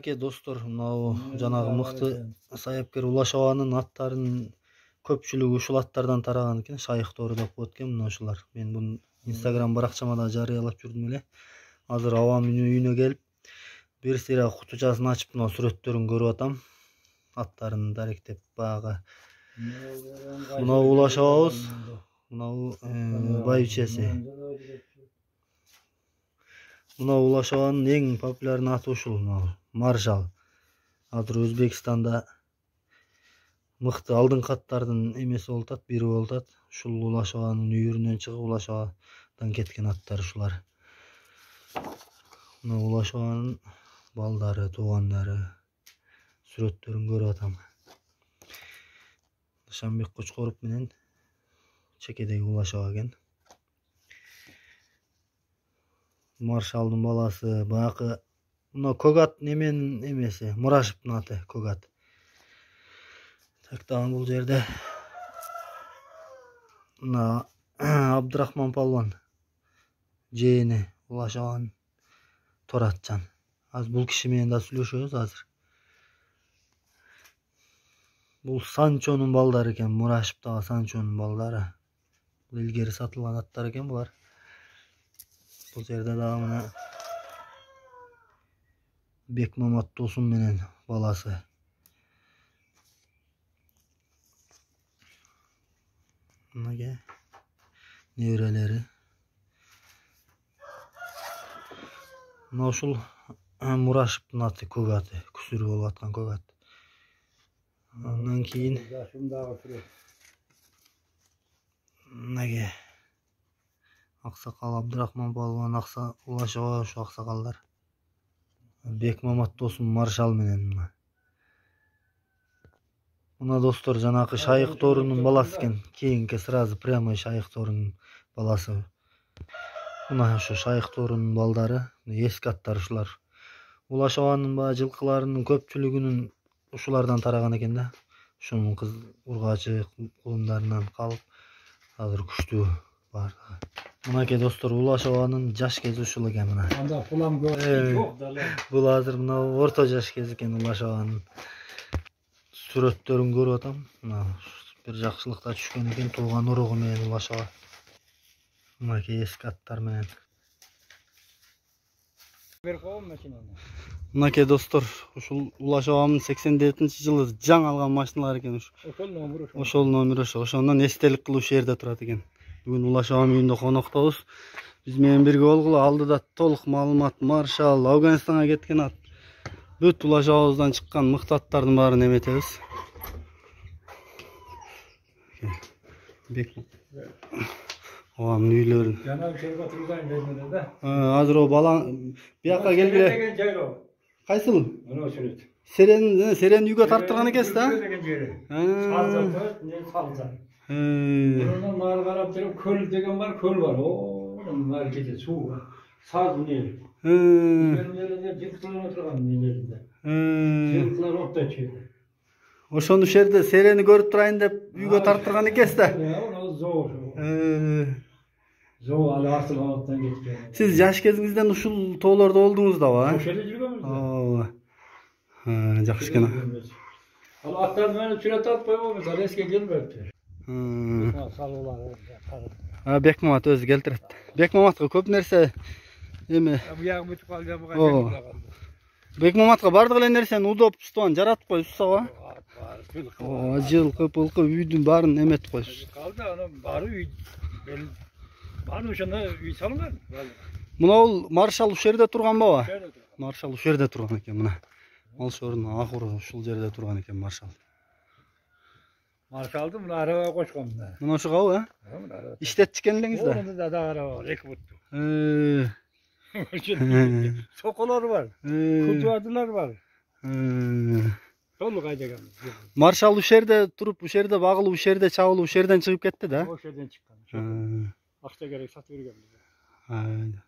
Достор, мынау жанагы мыкты саяпкер Улаш Абанын аттарынын көпчүлүгү ушул аттардан тараган экен. Шайык Тору деп коет экен мына ушулар. Мен буну Instagram баракчама да жарыялап жүрдүм эле. Азыр Абам үйүнө келип, бир сыйра кутучасын ачып мына сүрөттөрүн көрүп атам. Аттарын даректеп багы. Мынау Улаш Абабыз, мынау байбичеси. Мына Улаш Абанын эң популярный аты ушул, Маршал. Азыр Өзбекстанда мыкты алдыңкы аттардын эмеси болуп атат, бири болуп атат. Ушул Улаш Абанын үйүрүнөн чыгып Улаш Абадан кеткен аттар ушулар. Мына Улаш Абанын балдары, туугандары сүрөттөрүн көрүп атам. Шамбек Кочкоров менен чекедеги Улаш Аба экен. Маршалдын баласы баягы мына көк ат неменин эмеси, Мурашевдин аты көк ат. Так, бул жерде мына Абдрахман Палван жээни Улаш Абанын Торатжан. Азыр бул киши менен да сүйлөшөбүз азыр. Бул Санчонун балдары экен, Мурашевдагы Санчонун балдары. Бул илгери сатылган аттар экен булар. Бул жерде дагы мына Бекмамат Досун менен баласы. Мынага неберелери. Мына ушул Мурашевдин аты, көк аты, күсүрү болуп аткан көк ат. Андан кийин мынага Аксакал Абдрахман Палван, Улаш Аба ушу аксакалдар. Бекмамат Досун Маршал менен мына достор жанакы Шайык Торунун баласы экен. Кийинки сразу прямо Шайык Торунун баласы. Мына ушу Шайык Торунун балдары, эски аттар ушулар. Улаш Абанын баягы жылкыларынын көпчүлүгүнүн ушулардан тараган экен да. Ушунун кыз ургачы кулундарынан калып, азыр күчтүү бар. Мынакей достор, Улаш Абанын жаш кези ушул экен мына. Анда фулам жок да эле. Бул азыр мына орто жаш кез экен Улаш Абанын. Сүрөттөрүн көрүп атам. Мына бир жакшылыкта түшкөн экен, тууган уругу менен Улаш Аба. Мынакей эски аттар менен. Мынакей достор, ушул Улаш Абамдын 89-жылы жаңы алган машиналар экен ушу. Ошол номер ошо. Ошондон эстелик кылып ушул жерде турат экен. Бүгүн Улаш Абамдын үйүндө коноктобуз. Биз менен бирге болгулу. Алдыда толук маалымат, Маршал, Афганистанга кеткен ат. Бүт Улаш Абабыздан чыккан мыкты аттардын баарын эметебиз. Абамдын үйлөрүн. Жана жерге турган жерде да. Азыр о бала бияка келгиле. Кайсыл? Мына сүрөт. Серени үйгө тарттырган экенсиз да? Салза. Мына нары карап туруп көл деген бар, көл бар. Нары кете суу. Саз не. Жерде жылкылар отурган нелеринде. Жылкылар отто чейди. Ошону жерде серени көрүп турайын деп үйгө тарттырган экенсиз да? Зоо. Зоо алы артылган кеткен. Сиз жаш кезиңизден ушул тоолордо болдуңуз дабы? Ошол жерде жүргөнбүз. Жакшы экен. Ал аттарды менен сүрөт алып койбойбуз, ал эске келбептир. Бекмамат өзү келтирет. Бекмаматка көп нерсе эме. Буягы бүтүп калды. Бекмаматка бардык эле нерсени удобствон жаратып коюпсуз ага. Жылкы, пылкы үйдүн баарын эметип коюпсуз. Калды анын баары үй. Баары ошондо үй салынган. Мына бул Маршал ушул жерде турган баба? Маршал ушул жерде турган экен мына. Малшордун акыры ушул жерде турган экен Маршал. Маршалды мына арабага кочкон да. Мына ушугабы, иштетишкен элеңиз да? Мында да араба бар, эки бутту. Соколор бар, кутуадылар бар. Толук айдаган. Маршал ушул жерде туруп, ушул жерде багылып, ушул жерде чабылып, ушул жерден чыгып кетти да? Ошол жерден чыккан. Акча керек сатып бергенбиз.